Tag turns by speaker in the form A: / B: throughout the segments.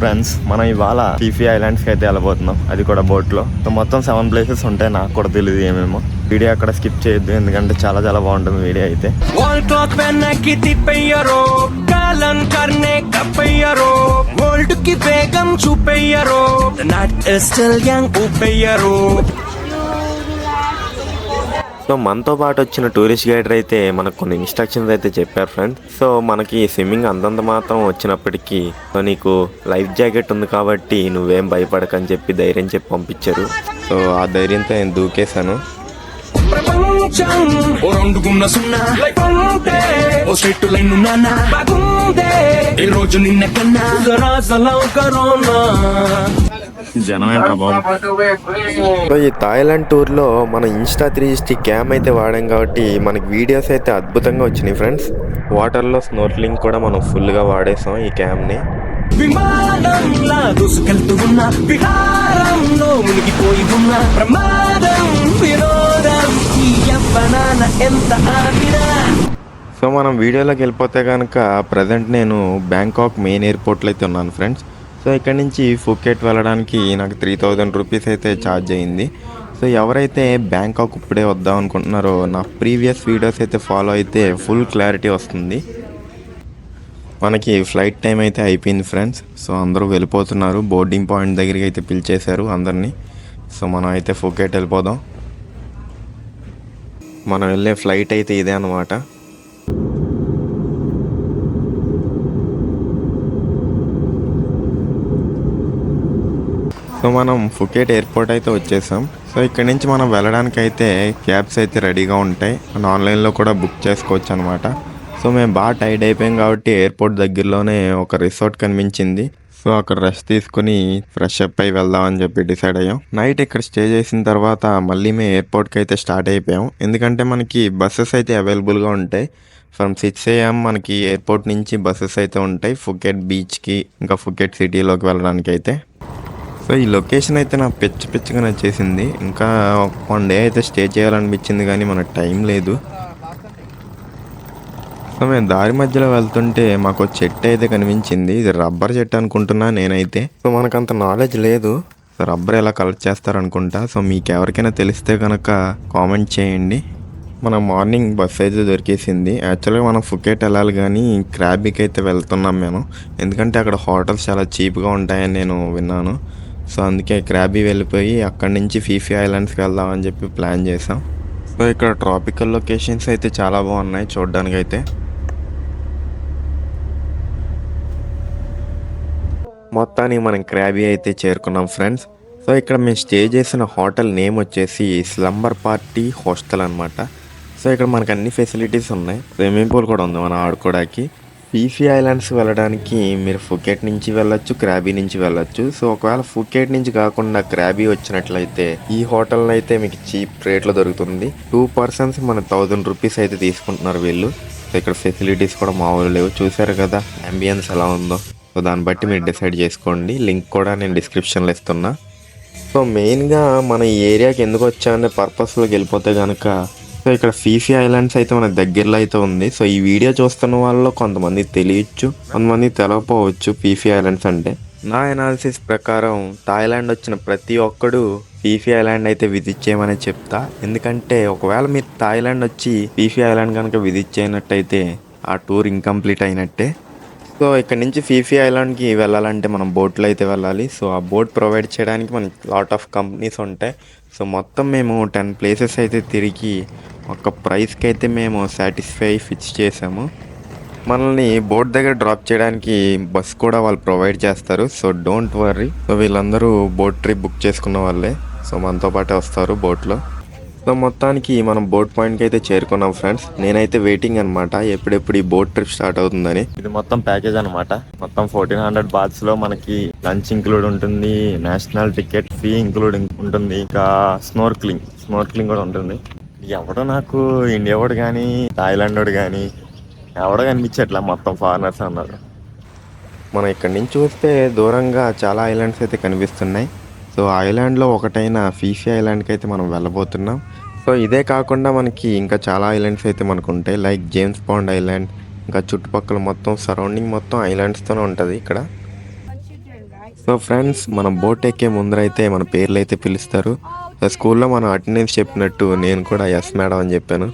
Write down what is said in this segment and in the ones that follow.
A: Friends, మనం ఇవాళ Phi Phi ఐలాండ్స్కి అయితే వెళ్ళబోతున్నాం, అది కూడా బోట్లో. సో మొత్తం 7 ప్లేసెస్ ఉంటాయి, నాకు కూడా తెలియదు ఏమేమో. వీడియో అక్కడ స్కిప్ చేయొద్దు, ఎందుకంటే చాలా చాలా బాగుంటుంది వీడియో అయితే. సో మనతో పాటు వచ్చిన టూరిస్ట్ గైడర్ అయితే మనకు కొన్ని ఇన్స్ట్రక్షన్స్ అయితే చెప్పారు ఫ్రెండ్స్. సో మనకి స్విమ్మింగ్ అంతంత మాత్రం వచ్చినప్పటికీ సో నీకు లైఫ్ జాకెట్ ఉంది కాబట్టి నువ్వేం భయపడకని చెప్పి ధైర్యం చెప్పి పంపించారు. సో ఆ ధైర్యంతో నేను దూకేశాను. సో ఈ థాయిలాండ్ టూర్ లో మన ఇన్స్టా 360 క్యామ్ అయితే వాడాం కాబట్టి మనకి వీడియోస్ అయితే అద్భుతంగా వచ్చినాయి ఫ్రెండ్స్. వాటర్ లో స్నోర్క్లింగ్ కూడా మనం ఫుల్ గా వాడేసాం ఈ క్యామ్ ని. విమానంలా దూసుకెళ్తూ ఉన్న విహారంలో మునిగిపోయి ఉన్న ప్రమాదం వినోదం ఈ యవ్వనాన ఎంత ఆవిరా. సో మనం వీడియోలోకి వెళ్ళిపోతే కనుక ప్రజెంట్ నేను బ్యాంకాక్ మెయిన్ ఎయిర్పోర్ట్లో అయితే ఉన్నాను ఫ్రెండ్స్. సో ఇక్కడ నుంచి ఫుకెట్ వెళ్ళడానికి నాకు 3000 రూపీస్ అయితే ఛార్జ్ అయ్యింది. సో ఎవరైతే బ్యాంకాక్ ఇప్పుడే వద్దాం అనుకుంటున్నారో నా ప్రీవియస్ వీడియోస్ అయితే ఫాలో అయితే ఫుల్ క్లారిటీ వస్తుంది. మనకి ఫ్లైట్ టైం అయితే అయిపోయింది ఫ్రెండ్స్. సో అందరూ వెళ్ళిపోతున్నారు, బోర్డింగ్ పాయింట్ దగ్గరికి అయితే పిలిచేశారు అందరినీ. సో మనం అయితే ఫుకెట్ వెళ్ళిపోదాం. మనం వెళ్ళే ఫ్లైట్ అయితే ఇదే అన్నమాట. సో మనం ఫుకెట్ ఎయిర్పోర్ట్ అయితే వచ్చేసాం. సో ఇక్కడ నుంచి మనం వెళ్ళడానికి అయితే క్యాబ్స్ అయితే రెడీగా ఉంటాయి, ఆన్లైన్లో కూడా బుక్ చేసుకోవచ్చు అనమాట. సో మేము బాగా టైర్డ్ అయిపోయాం కాబట్టి ఎయిర్పోర్ట్ దగ్గరలోనే ఒక రిసార్ట్ కనిపించింది. సో అక్కడ రెస్ట్ తీసుకుని ఫ్రెష్ అప్ అయి వెళ్దామని చెప్పి డిసైడ్ అయ్యాం. నైట్ ఇక్కడ స్టే చేసిన తర్వాత మళ్ళీ మేము ఎయిర్పోర్ట్కి అయితే స్టార్ట్ అయిపోయాం, ఎందుకంటే మనకి బస్సెస్ అయితే అవైలబుల్గా ఉంటాయి. ఫ్రమ్ 6 AM మనకి ఎయిర్పోర్ట్ నుంచి బస్సెస్ అయితే ఉంటాయి ఫుకెట్ బీచ్కి, ఇంకా ఫుకెట్ సిటీలోకి వెళ్ళడానికి అయితే. సో ఈ లొకేషన్ అయితే నాకు పిచ్చిగా నచ్చేసింది. ఇంకా 1 డే అయితే స్టే చేయాలనిపించింది కానీ మనకు టైం లేదు. సో మేము దారి మధ్యలో వెళ్తుంటే మాకు చెట్టు అయితే కనిపించింది. ఇది రబ్బర్ చెట్టు అనుకుంటున్నా నేనైతే. సో మనకంత నాలెడ్జ్ లేదు, సో రబ్బర్ ఎలా కలెక్ట్ చేస్తారనుకుంటా. సో మీకు ఎవరికైనా తెలిస్తే కనుక కామెంట్ చేయండి. మన మార్నింగ్ బస్ అయితే దొరికేసింది. యాక్చువల్గా మనం ఫుకెట్ వెళ్ళాలి కానీ క్రాబీకి అయితే వెళ్తున్నాం మేము, ఎందుకంటే అక్కడ హోటల్స్ చాలా చీప్గా ఉంటాయని నేను విన్నాను. సో అందుకే క్రాబీ వెళ్ళిపోయి అక్కడి నుంచి ఫీఫీ ఐలాండ్స్కి వెళ్దామని చెప్పి ప్లాన్ చేసాం. సో ఇక్కడ ట్రాపికల్ లొకేషన్స్ అయితే చాలా బాగున్నాయి చూడడానికి అయితే. మొత్తానికి మనం క్రాబీ అయితే చేరుకున్నాం ఫ్రెండ్స్. సో ఇక్కడ మేము స్టే చేసిన హోటల్ నేమ్ వచ్చేసి స్లంబర్ పార్టీ హాస్టల్ అనమాట. సో ఇక్కడ మనకు అన్ని ఫెసిలిటీస్ ఉన్నాయి, స్విమ్మింగ్ పూల్ కూడా ఉంది మనం ఆడుకోవడానికి. ఫీఫీ ఐలాండ్స్ వెళ్ళడానికి మీరు ఫుకెట్ నుంచి వెళ్ళొచ్చు, క్రాబీ నుంచి వెళ్ళొచ్చు. సో ఒకవేళ ఫుకెట్ నుంచి కాకుండా క్రాబీ వచ్చినట్లయితే ఈ హోటల్లో అయితే మీకు చీప్ రేట్లో దొరుకుతుంది. 2 persons మన 1000 రూపీస్ అయితే తీసుకుంటున్నారు వీళ్ళు. సో ఇక్కడ ఫెసిలిటీస్ కూడా మామూలు లేవు, చూసారు కదా అంబియన్స్ ఎలా ఉందో. సో దాన్ని బట్టి మీరు డిసైడ్ చేసుకోండి, లింక్ కూడా నేను డిస్క్రిప్షన్లో ఇస్తున్నా. సో మెయిన్గా మన ఈ ఏరియాకి ఎందుకు వచ్చామనే పర్పస్లోకి వెళ్ళిపోతే కనుక, సో ఇక్కడ ఫీఫీ ఐలాండ్స్ అయితే మన దగ్గరలో అయితే ఉంది. సో ఈ వీడియో చూస్తున్న వాళ్ళలో కొంతమంది తెలియచ్చు, కొంతమంది తెలవకపోవచ్చు ఫీఫీ ఐలాండ్స్ అంటే. నా ఎనాలిసిస్ ప్రకారం థాయిలాండ్ వచ్చిన ప్రతి ఒక్కడు ఫీఫీ ఐలాండ్ అయితే విజిట్ చేయమని చెప్తా. ఎందుకంటే ఒకవేళ మీరు థాయిలాండ్ వచ్చి ఫీఫీ ఐలాండ్ కనుక విజిట్ చేయనట్టయితే ఆ టూర్ ఇంకంప్లీట్ అయినట్టే. సో ఇక్కడ నుంచి ఫీఫీ ఐలాండ్కి వెళ్ళాలంటే మనం బోట్లో అయితే వెళ్ళాలి. సో ఆ బోట్ ప్రొవైడ్ చేయడానికి మనకి లాట్ ఆఫ్ కంపెనీస్ ఉంటాయి. సో మొత్తం మేము 10 ప్లేసెస్ అయితే తిరిగి ఒక ప్రైస్కి అయితే మేము సాటిస్ఫై ఫిక్స్ చేసాము. మనల్ని బోట్ దగ్గర డ్రాప్ చేయడానికి బస్ కూడా వాళ్ళు ప్రొవైడ్ చేస్తారు. So don't worry. సో వీళ్ళందరూ బోట్ ట్రిప్ బుక్ చేసుకున్న వాళ్ళే, సో మనతో పాటే వస్తారు బోట్లో. సో మొత్తానికి మనం బోట్ పాయింట్కి అయితే చేరుకున్నాం ఫ్రెండ్స్. నేనైతే వెయిటింగ్ అనమాట ఎప్పుడెప్పుడు ఈ బోట్ ట్రిప్ స్టార్ట్ అవుతుందని. ఇది మొత్తం ప్యాకేజ్ అనమాట. మొత్తం 1400 బాత్స్ లో మనకి లంచ్ ఇంక్లూడ్ ఉంటుంది, నేషనల్ టికెట్ ఫీ ఇంక్లూడ్ ఉంటుంది, ఇంకా స్నోర్క్లింగ్ కూడా ఉంటుంది. ఎవడో నాకు ఇండియా వాడు కానీ థాయిలాండ్ వాడు కానీ ఎవడో కనిపించట్లా, మొత్తం ఫారినర్స్ అన్నారు. మనం ఇక్కడ నుంచి చూస్తే దూరంగా చాలా ఐలాండ్స్ అయితే కనిపిస్తున్నాయి. సో ఐలాండ్లో ఒకటైన ఫీఫీ ఐలాండ్కి అయితే మనం వెళ్ళబోతున్నాం. సో ఇదే కాకుండా మనకి ఇంకా చాలా ఐలాండ్స్ అయితే మనకు ఉంటాయి, లైక్ జేమ్స్ పాండ్ ఐలాండ్, ఇంకా చుట్టుపక్కల మొత్తం సరౌండింగ్ మొత్తం ఐలాండ్స్తోనే ఉంటుంది ఇక్కడ. సో ఫ్రెండ్స్, మనం బోట్ ఎక్కే ముందరైతే మన పేర్లు అయితే పిలుస్తారు. సో స్కూల్లో మనం అటెండెన్స్ చెప్పినట్టు నేను కూడా ఎస్ మేడం అని చెప్పాను.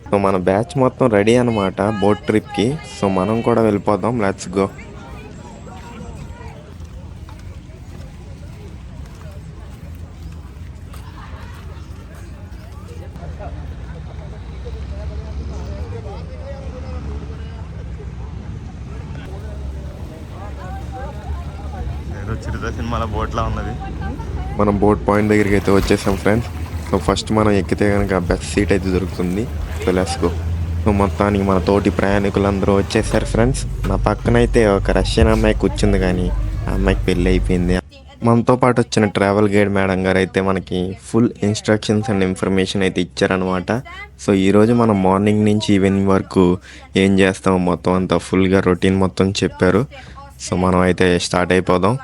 A: సో మన బ్యాచ్ మొత్తం రెడీ అనమాట బోట్ ట్రిప్కి. సో మనం కూడా వెళ్ళిపోదాం, లెట్స్ గో.
B: చిరుత సినిమాలో బోట్లా ఉన్నది.
A: మనం బోట్ పాయింట్ దగ్గరికి అయితే వచ్చేసాం ఫ్రెండ్స్. సో ఫస్ట్ మనం ఎక్కితే కనుక బెస్ట్ సీట్ అయితే దొరుకుతుంది. So let's go. సో మొత్తానికి మన తోటి ప్రయాణికులందరూ వచ్చేసారు ఫ్రెండ్స్. నా పక్కన అయితే ఒక రష్యన్ అమ్మాయి కూర్చుంది, కానీ ఆ అమ్మాయికి పెళ్ళి అయిపోయింది. మనతో పాటు వచ్చిన ట్రావెల్ గైడ్ మేడం గారు అయితే మనకి ఫుల్ ఇన్స్ట్రక్షన్స్ అండ్ ఇన్ఫర్మేషన్ అయితే ఇచ్చారనమాట. సో ఈరోజు మనం మార్నింగ్ నుంచి ఈవినింగ్ వరకు ఏం చేస్తామో మొత్తం అంతా ఫుల్గా రొటీన్ మొత్తం చెప్పారు. సో మనం అయితే స్టార్ట్ అయిపోదాం.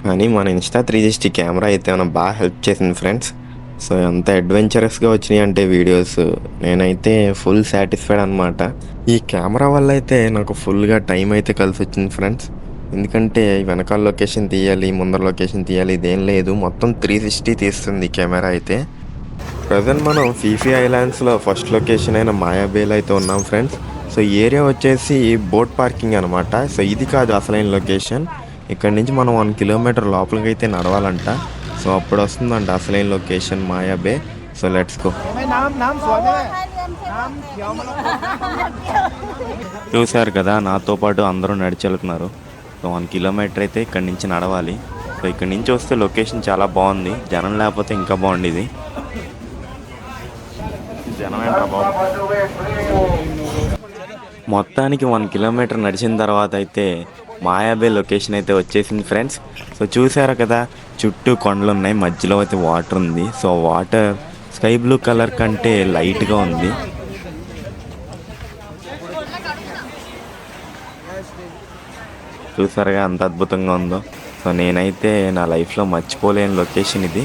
A: కానీ మన ఇన్స్టా 360 కెమెరా అయితే మనం బాగా హెల్ప్ చేసింది ఫ్రెండ్స్. సో ఎంత అడ్వెంచరస్గా వచ్చినాయి అంటే వీడియోస్, నేనైతే ఫుల్ సాటిస్ఫైడ్ అనమాట. ఈ కెమెరా వల్ల అయితే నాకు ఫుల్గా టైం అయితే కలిసి వచ్చింది ఫ్రెండ్స్. ఎందుకంటే వెనకాల లొకేషన్ తీయాలి, ముందర లొకేషన్ తీయాలి, ఇదేం లేదు, మొత్తం 360 తీస్తుంది కెమెరా అయితే. ప్రజెంట్ మనం ఫీఫీ ఐలాండ్స్లో ఫస్ట్ లొకేషన్ అయిన మాయాబేలో అయితే ఉన్నాం ఫ్రెండ్స్. సో ఏరియా వచ్చేసి బోట్ పార్కింగ్ అనమాట. సో ఇది కాదు అసలైన లొకేషన్. ఇక్కడ నుంచి మనం 1 కిలోమీటర్ లోపలికి అయితే నడవాలంట. సో అప్పుడు వస్తుందంట అసలైన location Maya Bay. So let's go. చూశారు కదా, నాతో పాటు అందరూ నడిచి వెళ్తున్నారు. సో 1 కిలోమీటర్ అయితే ఇక్కడ నుంచి నడవాలి. సో ఇక్కడ నుంచి వస్తే లొకేషన్ చాలా బాగుంది, జనం లేకపోతే ఇంకా బాగుండేది. జనం ఏంట్రా బాబు. మొత్తానికి 1 కిలోమీటర్ నడిచిన తర్వాత అయితే మాయాబే లొకేషన్ అయితే వచ్చేసింది ఫ్రెండ్స్. సో చూసారు కదా, చుట్టూ కొండలు ఉన్నాయి, మధ్యలో అయితే వాటర్ ఉంది. So water sky blue colour కంటే లైట్గా ఉంది. చూసారుగా అంత అద్భుతంగా ఉందో. సో నేనైతే నా లైఫ్లో మర్చిపోలేని లొకేషన్ ఇది.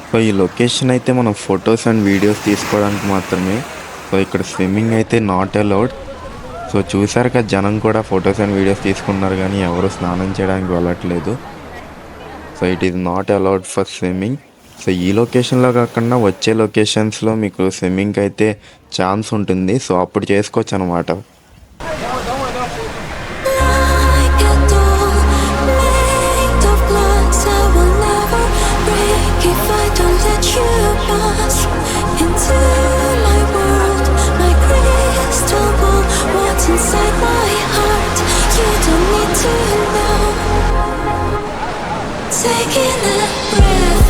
A: సో ఈ లొకేషన్ అయితే మనం ఫొటోస్ అండ్ వీడియోస్ తీసుకోవడానికి మాత్రమే. సో ఇక్కడ స్విమ్మింగ్ అయితే నాట్ అలౌడ్. సో చూసారు కదా, జనం కూడా ఫొటోస్ అండ్ వీడియోస్ తీసుకున్నారు, కానీ ఎవరు స్నానం చేయడానికి వెళ్ళట్లేదు. So it is not allowed for swimming. So ఈ లొకేషన్లో కాకుండా వచ్చే లొకేషన్స్లో మీకు స్విమ్మింగ్కి అయితే ఛాన్స్ ఉంటుంది. సో అప్పుడు చేసుకోవచ్చు అనమాట.
C: Taking a breath,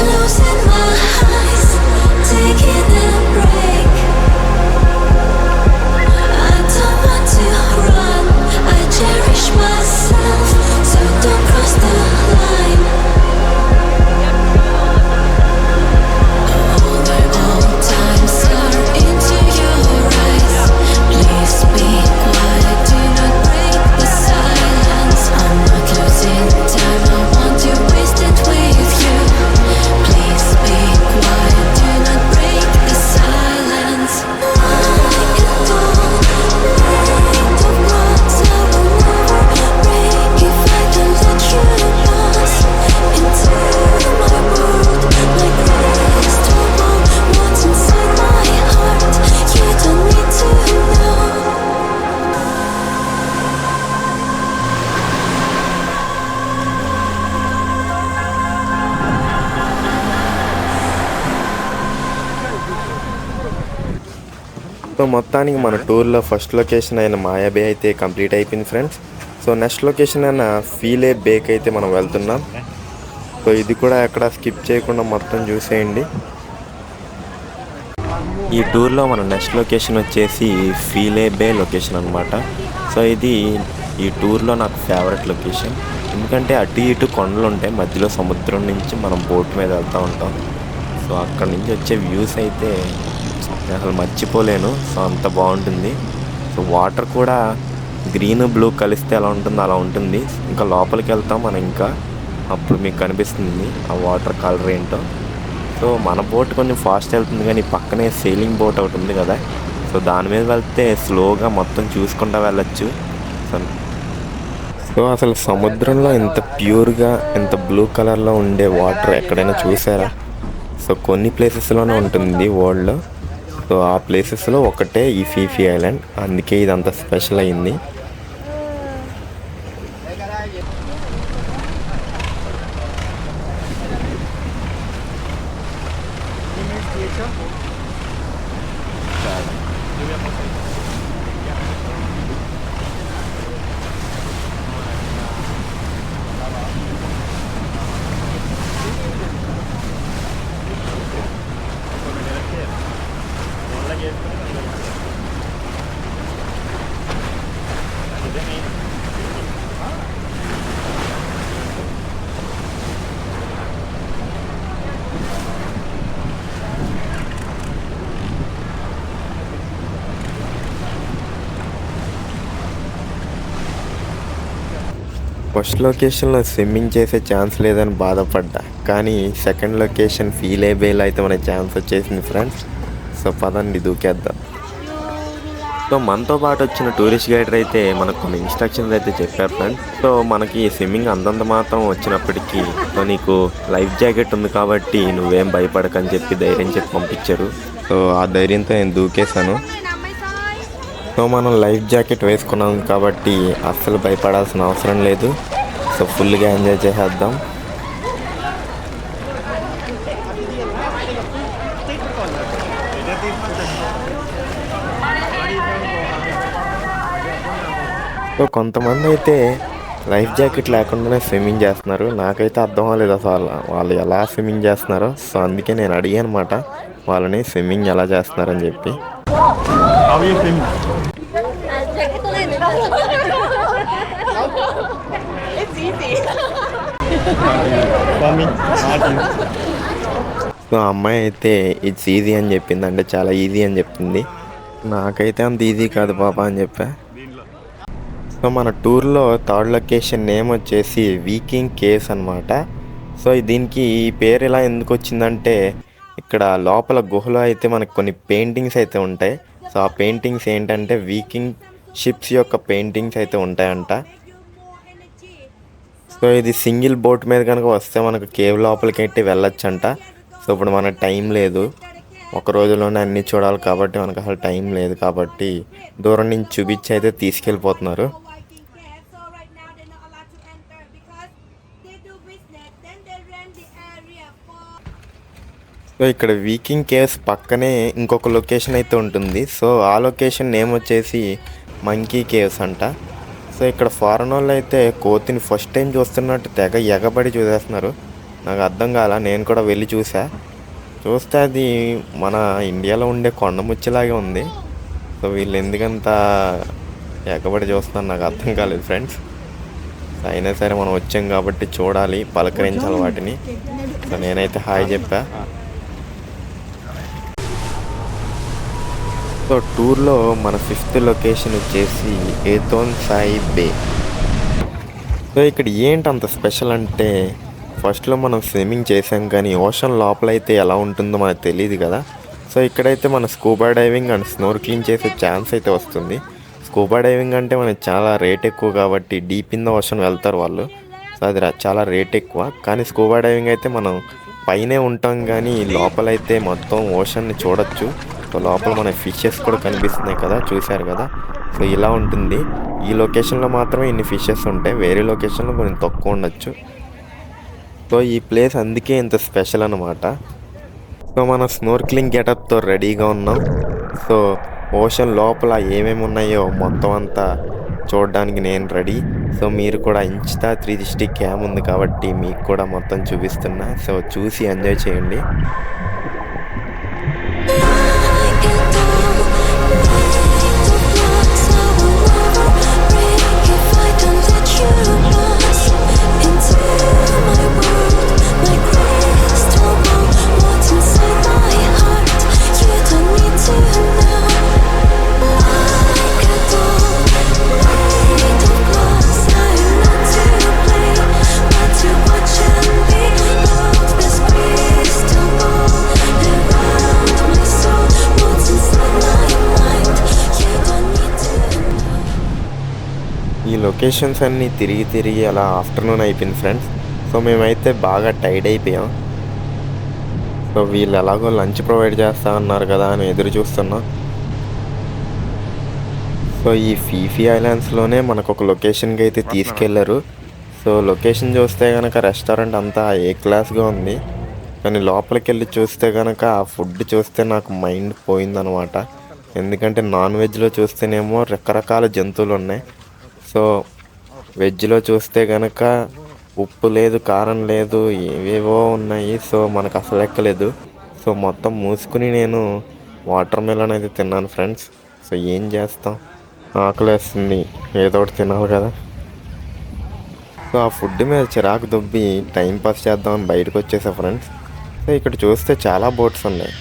C: losing my eyes, taking a break. I don't want to run, I cherish myself, so don't cross the line. All the old times are into your eyes. Please be quiet, do not break the silence. I'm not losing time, I want to waste it with you. Please be quiet, do not break the silence. Like a dawn, made of glass, I will never break if I don't let you pass into my world. Like crystal ball, what's inside my heart, you don't need to know.
A: So మొత్తానికి మన టూర్లో first location అయిన మాయాబే అయితే complete అయిపోయింది friends. So next location అయిన ఫీలే bake అయితే మనం వెళ్తున్నాం. సో ఇది కూడా ఎక్కడ స్కిప్ చేయకుండా మొత్తం చూసేయండి. ఈ టూర్లో మన నెక్స్ట్ లొకేషన్ వచ్చేసి ఫీలే బే లొకేషన్ అనమాట. సో ఇది ఈ టూర్లో నాకు ఫేవరెట్ లొకేషన్. ఎందుకంటే అటు ఇటు కొండలు ఉంటాయి, మధ్యలో సముద్రం నుంచి మనం బోట్ మీద వెళ్తూ ఉంటాం. సో అక్కడ నుంచి వచ్చే వ్యూస్ అయితే అసలు మర్చిపోలేను. సో అంత బాగుంటుంది. సో వాటర్ కూడా గ్రీన్ బ్లూ కలిస్తే ఎలా ఉంటుందో అలా ఉంటుంది. ఇంకా లోపలికి వెళ్తాం మనం, ఇంకా అప్పుడు మీకు కనిపిస్తుంది ఆ వాటర్ కలర్ ఏంటో. సో మన బోట్ కొంచెం ఫాస్ట్ వెళ్తుంది, కానీ పక్కనే సెయిలింగ్ బోట్ ఒకటి ఉంది కదా, సో దాని మీద వెళ్తే స్లోగా మొత్తం చూసుకుంటూ వెళ్ళచ్చు. సో అసలు సముద్రంలో ఇంత ప్యూర్గా ఇంత బ్లూ కలర్లో ఉండే వాటర్ ఎక్కడైనా చూసారా? సో కొన్ని ప్లేసెస్లోనే ఉంటుంది వరల్డ్లో. సో ఆ ప్లేసెస్లో ఒకటే ఈ ఫీఫీ ఐలాండ్, అందుకే ఇదంతా స్పెషల్ అయింది. ఫస్ట్ లొకేషన్లో స్విమ్మింగ్ చేసే ఛాన్స్ లేదని బాధపడ్డా, కానీ సెకండ్ లొకేషన్ ఫీలేబేల్ అయితే మనకి ఛాన్స్ వచ్చేసింది ఫ్రెండ్స్. సో పదండి దూకేద్దాం. సో మనతో పాటు వచ్చిన టూరిస్ట్ గైడర్ అయితే మనకు కొన్ని ఇన్స్ట్రక్షన్స్ అయితే చెప్పారు ఫ్రెండ్స్. సో మనకి స్విమ్మింగ్ అంతంత మాత్రం వచ్చినప్పటికీ సో నీకు లైఫ్ జాకెట్ ఉంది కాబట్టి నువ్వేం భయపడకని చెప్పి ధైర్యం చెప్పి పంపించారు. సో ఆ ధైర్యంతో నేను దూకేశాను. సో మనం లైఫ్ జాకెట్ వేసుకున్నాం కాబట్టి అస్సలు భయపడాల్సిన అవసరం లేదు. సో ఫుల్గా ఎంజాయ్ చేసేద్దాం. సో కొంతమంది అయితే లైఫ్ జాకెట్ లేకుండానే స్విమ్మింగ్ చేస్తున్నారు. నాకైతే అర్థం అవ్వలేదు అసలు వాళ్ళు ఎలా స్విమ్మింగ్ చేస్తున్నారో. సో అందుకే నేను అడిగాను అనమాట వాళ్ళని స్విమ్మింగ్ ఎలా చేస్తున్నారని చెప్పి. సో అమ్మాయి అయితే ఇట్స్ ఈజీ అని చెప్పింది, అంటే చాలా ఈజీ అని చెప్తుంది. నాకైతే అంత ఈజీ కాదు పాపా అని చెప్పా. సో మన టూర్లో థర్డ్ లొకేషన్ నేమ్ వచ్చేసి వీకింగ్ కేవ్స్ అనమాట. సో దీనికి ఈ పేరు ఇలా ఎందుకు వచ్చిందంటే ఇక్కడ లోపల గుహలో అయితే మనకు కొన్ని పెయింటింగ్స్ అయితే ఉంటాయి. సో ఆ పెయింటింగ్స్ ఏంటంటే వీకింగ్ షిప్స్ యొక్క పెయింటింగ్స్ అయితే ఉంటాయంట. సో ఇది సింగిల్ బోట్ మీద కనుక వస్తే మనకు కేవ్ లోపలికి అయితే వెళ్ళొచ్చంట. సో ఇప్పుడు మనకు టైం లేదు, ఒక రోజులోనే అన్నీ చూడాలి కాబట్టి మనకు అసలు టైం లేదు కాబట్టి దూరం నుంచి చూపించి అయితే తీసుకెళ్ళిపోతున్నారు. సో ఇక్కడ వీకింగ్ కేవ్స్ పక్కనే ఇంకొక లొకేషన్ అయితే ఉంటుంది. సో ఆ లొకేషన్ నేమ్ వచ్చేసి మంకీ కేవ్స్ అంట. సో ఇక్కడ ఫారెన్ వాళ్ళు అయితే కోతిని ఫస్ట్ టైం చూస్తున్నట్టు తెగ ఎగబడి చూసేస్తున్నారు. నాకు అర్థం కాల, నేను కూడా వెళ్ళి చూస్తే అది మన ఇండియాలో ఉండే కొండముచ్చిలాగే ఉంది. సో వీళ్ళు ఎందుకంత ఎగబడి చూస్తున్నారు నాకు అర్థం కాలేదు ఫ్రెండ్స్. అయినా సరే మనం వచ్చాం కాబట్టి చూడాలి, పలకరించాలి వాటిని. సో నేనైతే హాయ్ చెప్పా. సో టూర్లో మన 5th లొకేషన్ వచ్చేసి ఏతోన్ సాయి బే. సో ఇక్కడ ఏంటి అంత స్పెషల్ అంటే ఫస్ట్లో మనం స్విమ్మింగ్ చేసాం, కానీ ఓషన్ లోపలైతే ఎలా ఉంటుందో మనకు తెలియదు కదా. సో ఇక్కడైతే మన స్కూబా డైవింగ్ అండ్ స్నోర్క్లింగ్ చేసే ఛాన్స్ అయితే వస్తుంది. స్కూబా డైవింగ్ అంటే మనకి చాలా రేట్ ఎక్కువ కాబట్టి డీప్ ఇన్ ద ఓషన్ వెళ్తారు వాళ్ళు. సో అది చాలా రేట్ ఎక్కువ. కానీ స్కూబా డైవింగ్ అయితే మనం పైనే ఉంటాం, కానీ లోపలైతే మొత్తం ఓషన్ని చూడొచ్చు. సో లోపల మన ఫిషెస్ కూడా కనిపిస్తున్నాయి కదా, చూశారు కదా. సో ఇలా ఉంటుంది. ఈ లొకేషన్లో మాత్రమే ఇన్ని ఫిషెస్ ఉంటాయి, వేరే లొకేషన్లో కొంచెం తక్కువ ఉండొచ్చు. సో ఈ ప్లేస్ అందుకే ఇంత స్పెషల్ అనమాట. సో మనం స్నోర్క్లింగ్ గెటప్తో రెడీగా ఉన్నాం. సో ఓషన్ లోపల ఏమేమి ఉన్నాయో మొత్తం అంతా చూడడానికి నేను రెడీ. సో మీరు కూడా ఇన్స్టా 360 క్యామ్ ఉంది కాబట్టి మీకు కూడా మొత్తం చూపిస్తున్నా. సో చూసి ఎంజాయ్ చేయండి. లొకేషన్స్ అన్నీ తిరిగి తిరిగి అలా ఆఫ్టర్నూన్ అయిపోయింది ఫ్రెండ్స్. సో మేమైతే బాగా టైర్డ్ అయిపోయాం. సో వీళ్ళు ఎలాగో లంచ్ ప్రొవైడ్ చేస్తా అన్నారు కదా అని ఎదురు చూస్తున్నాం. సో ఈ ఫీఫీ ఐలాండ్స్లోనే మనకు ఒక లొకేషన్కి అయితే తీసుకెళ్లారు. సో లొకేషన్ చూస్తే కనుక రెస్టారెంట్ అంతా ఏ క్లాస్గా ఉంది, కానీ లోపలికి వెళ్ళి చూస్తే కనుక ఆ ఫుడ్ చూస్తే నాకు మైండ్ పోయిందనమాట. ఎందుకంటే నాన్ వెజ్లో చూస్తేనేమో రకరకాల జంతువులు ఉన్నాయి. సో వెజ్లో చూస్తే కనుక ఉప్పు లేదు, కారం లేదు, ఏవేవో ఉన్నాయి. సో మనకు అసలు ఎక్కలేదు. సో మొత్తం మూసుకుని నేను వాటర్ మెలన్ అయితే తిన్నాను ఫ్రెండ్స్. సో ఏం చేస్తాం, ఆకలేస్తుంది, ఏదో ఒకటి తినాలి కదా. సో ఆ ఫుడ్ మీద చిరాకు దుబ్బి టైంపాస్ చేద్దామని బయటకు వచ్చేసా ఫ్రెండ్స్. సో ఇక్కడ చూస్తే చాలా బోట్స్ ఉన్నాయి.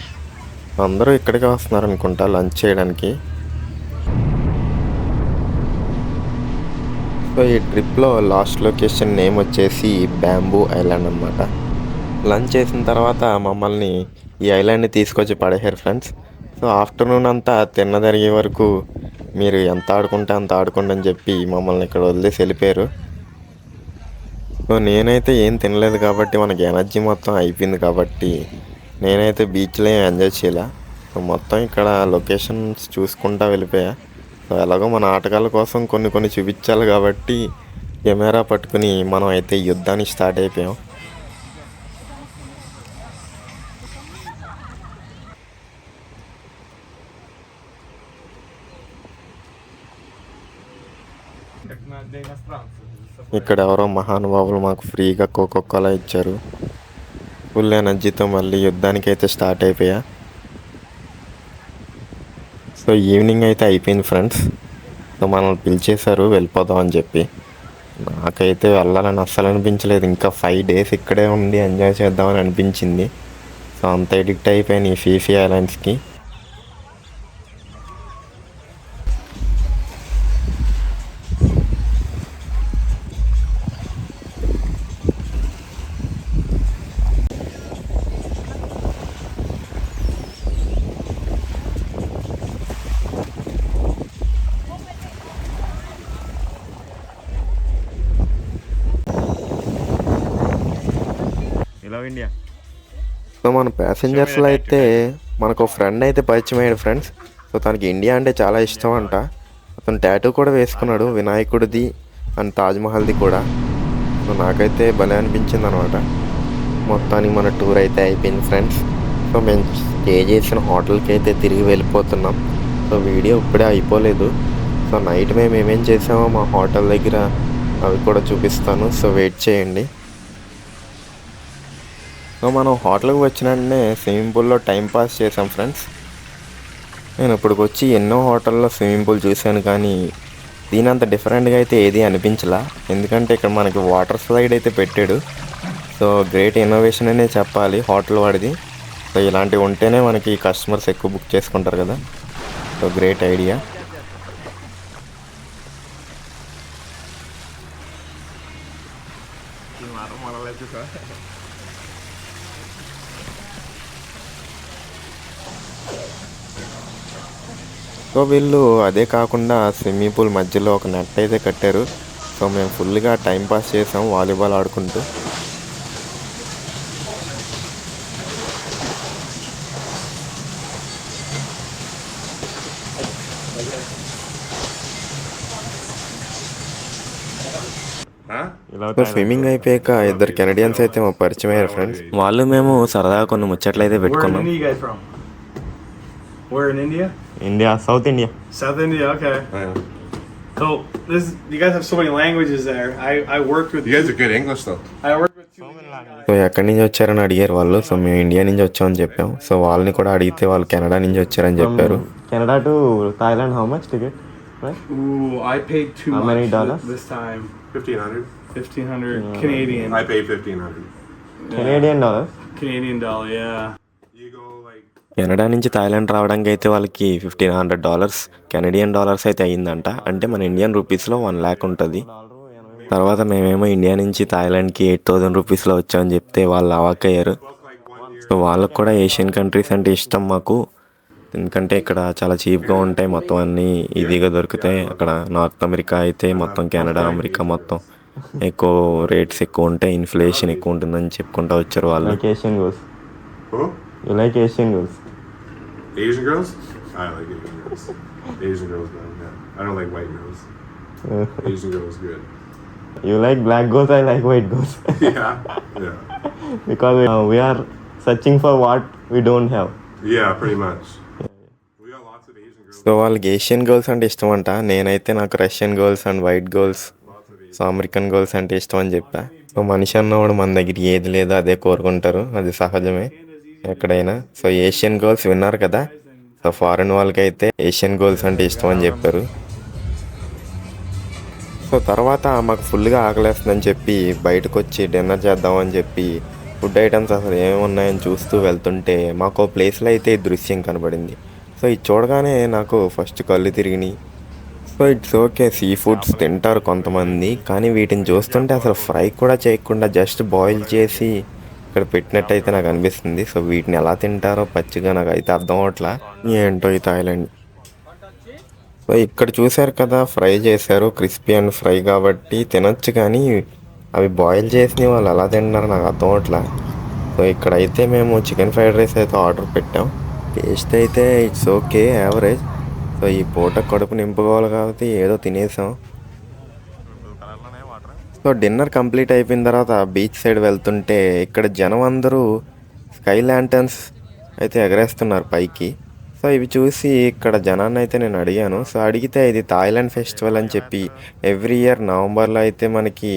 A: అందరూ ఇక్కడికే వస్తున్నారు అనుకుంటా లంచ్ చేయడానికి. సో ఈ ట్రిప్లో లాస్ట్ లొకేషన్ నేమ్ వచ్చేసి బ్యాంబూ ఐలాండ్ అనమాట. లంచ్ చేసిన తర్వాత మమ్మల్ని ఈ ఐలాండ్ని తీసుకొచ్చి పడేశారు ఫ్రెండ్స్. సో ఆఫ్టర్నూన్ అంతా తిన్నదరిగే వరకు మీరు ఎంత ఆడుకుంటే అంత ఆడుకోండి అని చెప్పి మమ్మల్ని ఇక్కడ వదిలేసి వెళ్ళిపోయారు. సో నేనైతే ఏం తినలేదు కాబట్టి మనకి ఎనర్జీ మొత్తం అయిపోయింది కాబట్టి నేనైతే బీచ్లో ఎంజాయ్ చేయాల. సో మొత్తం ఇక్కడ లొకేషన్స్ చూసుకుంటా వెళ్ళిపోయా. సో ఎలాగో మన ఆటగాళ్ళ కోసం కొన్ని చూపించాలి కాబట్టి కెమెరా పట్టుకుని మనం అయితే యుద్ధానికి స్టార్ట్ అయిపోయాం. ఇక్కడ ఎవరో మహానుభావులు మాకు ఫ్రీగా కోకోకోలా ఇచ్చారు. ఫుల్ ఎనర్జీతో మళ్ళీ యుద్ధానికి అయితే స్టార్ట్ అయిపోయా. సో ఈవినింగ్ అయితే అయిపోయింది ఫ్రెండ్స్. సో మనల్ని పిలిచేశారు వెళ్ళిపోదాం అని చెప్పి. నాకైతే వెళ్ళాలని అస్సలు అనిపించలేదు. ఇంకా 5 days ఇక్కడే ఉండి ఎంజాయ్ చేద్దామని అనిపించింది. సో అంత ఎడిక్ట్ అయిపోయాను ఈ ఫీఫీ ఐలాండ్స్కి.
B: Love India.
A: సో మన ప్యాసింజర్స్లో అయితే మనకు ఫ్రెండ్ అయితే పరిచయం అయ్యాడు ఫ్రెండ్స్. సో తనకి ఇండియా అంటే చాలా ఇష్టం అంట. అతను టాటూ కూడా వేసుకున్నాడు, వినాయకుడిది అండ్ తాజ్మహల్ది కూడా. సో నాకైతే భలే అనిపించింది అనమాట. మొత్తానికి మన టూర్ అయితే అయిపోయింది ఫ్రెండ్స్. సో మేము స్టే చేసిన హోటల్కి అయితే తిరిగి వెళ్ళిపోతున్నాం. సో వీడియో ఇప్పుడే అయిపోలేదు. సో నైట్ మేము ఏమేం చేసామో మా హోటల్ దగ్గర అవి కూడా చూపిస్తాను. సో వెయిట్ చేయండి. సో మనం హోటల్కి వచ్చిన వెంటనే స్విమ్మింగ్ పూల్లో టైంపాస్ చేసాం ఫ్రెండ్స్. నేను ఇప్పటికి వచ్చి ఎన్నో హోటల్లో స్విమ్మింగ్ పూల్ చూశాను, కానీ దీని అంత డిఫరెంట్గా అయితే ఏది అనిపించలా. ఎందుకంటే ఇక్కడ మనకి వాటర్ స్లైడ్ అయితే పెట్టాడు. సో గ్రేట్ ఇన్నోవేషన్ అనే చెప్పాలి హోటల్ వాడిది. సో ఇలాంటివి ఉంటేనే మనకి కస్టమర్స్ ఎక్కువ బుక్ చేసుకుంటారు కదా. So great idea. సో వీళ్ళు అదే కాకుండా స్విమ్మింగ్ పూల్ మధ్యలో ఒక నెట్ అయితే కట్టారు. సో మేము ఫుల్గా టైంపాస్ చేసాం వాలీబాల్ ఆడుకుంటూ. సో స్విమ్మింగ్ అయిపోయాక ఇద్దరు కెనడియన్స్ అయితే మా పరిచయం అయ్యారు ఫ్రెండ్స్. వాళ్ళు మేము సరదాగా కొన్ని ముచ్చట్లు అయితే పెట్టుకున్నాం.
D: Where in India?
B: India, south India.
D: South India, okay. So you guys have so many languages there. I worked with
E: You guys are good English though.
D: I worked with 2 Indian guys.
A: So ఎక్కడి నుంచి వచ్చారని అడిగారు వాళ్ళు. So మేము India నుంచి వచ్చామని చెప్పాం. So వాళ్ళని కూడా అడిగితే వాళ్ళు కెనడా నుంచి వచ్చారని చెప్పారు.
B: Canada to Thailand how much ticket?
D: Ooh, I paid too
B: How
D: much
B: many dollars?
D: this time.
E: 1,500.
D: 1,500 Canadian.
E: I paid 1,500.
B: Canadian dollars.
D: Canadian dollar, yeah.
E: You go like
A: Canada నుంచి థాయిలాండ్ రావడానికి అయితే వాళ్ళకి $1,500 కెనడియన్ డాలర్స్ అయితే అయ్యిందంట. అంటే మన Indian రూపీస్లో 1 lakh ఉంటుంది. తర్వాత మేమేమో ఇండియా నుంచి థాయిలాండ్కి 8,000 రూపీస్లో వచ్చామని చెప్తే వాళ్ళు అవాక్ అయ్యారు. సో వాళ్ళకు కూడా ఏషియన్ కంట్రీస్ అంటే ఇష్టం మాకు. ఎందుకంటే ఇక్కడ చాలా చీప్గా ఉంటాయి, మొత్తం అన్నీ ఈజీగా దొరుకుతాయి. అక్కడ నార్త్ అమెరికా అయితే మొత్తం కెనడా, అమెరికా మొత్తం ఎక్కువ రేట్స్ ఎక్కువ ఉంటాయి, ఇన్ఫ్లేషన్ ఎక్కువ ఉంటుందని చెప్పుకుంటూ వచ్చారు వాళ్ళు.
B: Like Asian girls.
E: Who?
B: You like Asian girls?
E: Asian girls? I like Asian girls. Asian girls, man. Yeah. I don't like white girls. Asian girls good.
B: You like black girls, I like white girls.
E: Yeah. Yeah.
B: Because we are searching for what we don't have.
E: Yeah, pretty much. We got lots of Asian girls.
A: So వాళ్ళకి Asian girls అంటే ఇష్టం అంట. నేనైతే నాకు Russian girls and white girls, so American girls అంటే ఇష్టం అని చెప్పా. సో మనిషి అన్నవాడు మన దగ్గర ఏది లేదో అదే కోరుకుంటారు, అది సహజమే ఎక్కడైనా. సో ఏషియన్ గర్ల్స్ విన్నారు కదా, సో ఫారెన్ వాళ్ళకి అయితే ఏషియన్ గర్ల్స్ అంటే ఇష్టం అని చెప్పారు. సో తర్వాత మాకు ఫుల్గా ఆకలేస్తుందని చెప్పి బయటకు వచ్చి డిన్నర్ చేద్దామని చెప్పి ఫుడ్ ఐటమ్స్ అసలు ఏమేమి ఉన్నాయని చూస్తూ వెళ్తుంటే మాకు ప్లేస్లో అయితే ఈ దృశ్యం కనబడింది. సో ఇది చూడగానే నాకు ఫస్ట్ కళ్ళు తిరిగినాయి. So it's okay, sea foods తింటారు కొంతమంది, కానీ వీటిని చూస్తుంటే అసలు ఫ్రై కూడా చేయకుండా జస్ట్ బాయిల్ చేసి ఇక్కడ పెట్టినట్టయితే నాకు అనిపిస్తుంది. సో వీటిని ఎలా తింటారో పచ్చిగా నాకు అయితే అర్థం అవట్లా, ఏంటో ఈ థాయిలాండ్. సో ఇక్కడ చూశారు కదా, ఫ్రై చేశారు, క్రిస్పీ అండ్ ఫ్రై కాబట్టి తినొచ్చు, కానీ అవి బాయిల్ చేసిన వాళ్ళు ఎలా తింటున్నారో నాకు అర్థం అవట్లా. సో ఇక్కడైతే మేము చికెన్ ఫ్రైడ్ రైస్ అయితే ఆర్డర్ పెట్టాం. టేస్ట్ అయితే ఇట్స్ ఓకే, యావరేజ్. సో ఈ పూట కడుపు నింపుకోవాలి కాబట్టి ఏదో తినేసాం. సో డిన్నర్ కంప్లీట్ అయిపోయిన తర్వాత బీచ్ సైడ్ వెళ్తుంటే ఇక్కడ జనం అందరూ స్కై ల్యాంటర్న్స్ అయితే ఎగరేస్తున్నారు పైకి. సో ఇవి చూసి ఇక్కడ జనాన్ని అయితే నేను అడిగాను. సో అడిగితే ఇది థాయిలాండ్ ఫెస్టివల్ అని చెప్పి ఎవ్రీ ఇయర్ నవంబర్లో అయితే మనకి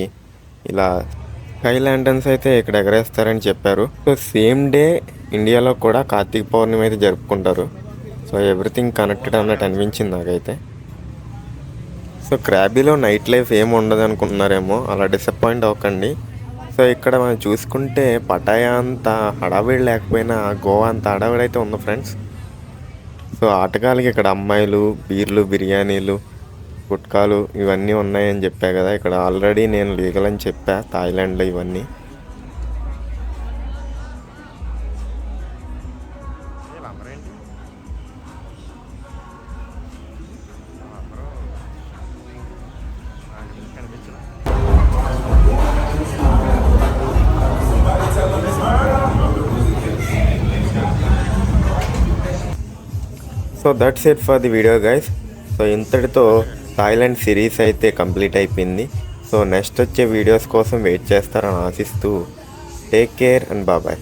A: ఇలా స్కై ల్యాంటర్న్స్ అయితే ఇక్కడ ఎగరేస్తారని చెప్పారు. సో సేమ్ డే ఇండియాలో కూడా కార్తీక పౌర్ణమి అయితే జరుపుకుంటారు. సో ఎవ్రీథింగ్ కనెక్టెడ్ అన్నట్టు అనిపించింది నాకైతే. సో క్రాబీలో నైట్ లైఫ్ ఏమి ఉండదు అనుకుంటున్నారేమో, అలా డిసప్పాయింట్ అవ్వకండి. సో ఇక్కడ మనం చూసుకుంటే పటాయా అంత హడావిడి లేకపోయినా గోవా అంత హడావిడి అయితే ఉంది ఫ్రెండ్స్. సో ఆటగాళ్ళకి ఇక్కడ అమ్మాయిలు, బీర్లు, బిర్యానీలు, గుట్కాలు ఇవన్నీ ఉన్నాయని చెప్పా కదా. ఇక్కడ ఆల్రెడీ నేను లీగల్ అని చెప్పా థాయిలాండ్లో ఇవన్నీ. So that's it for the video guys. So ఇంతటితో థాయిలాండ్ సిరీస్ అయితే కంప్లీట్ అయిపోయింది. సో నెక్స్ట్ వచ్చే వీడియోస్ కోసం వెయిట్ చేస్తారని ఆశిస్తూ టేక్ కేర్ అండ్ బాయ్.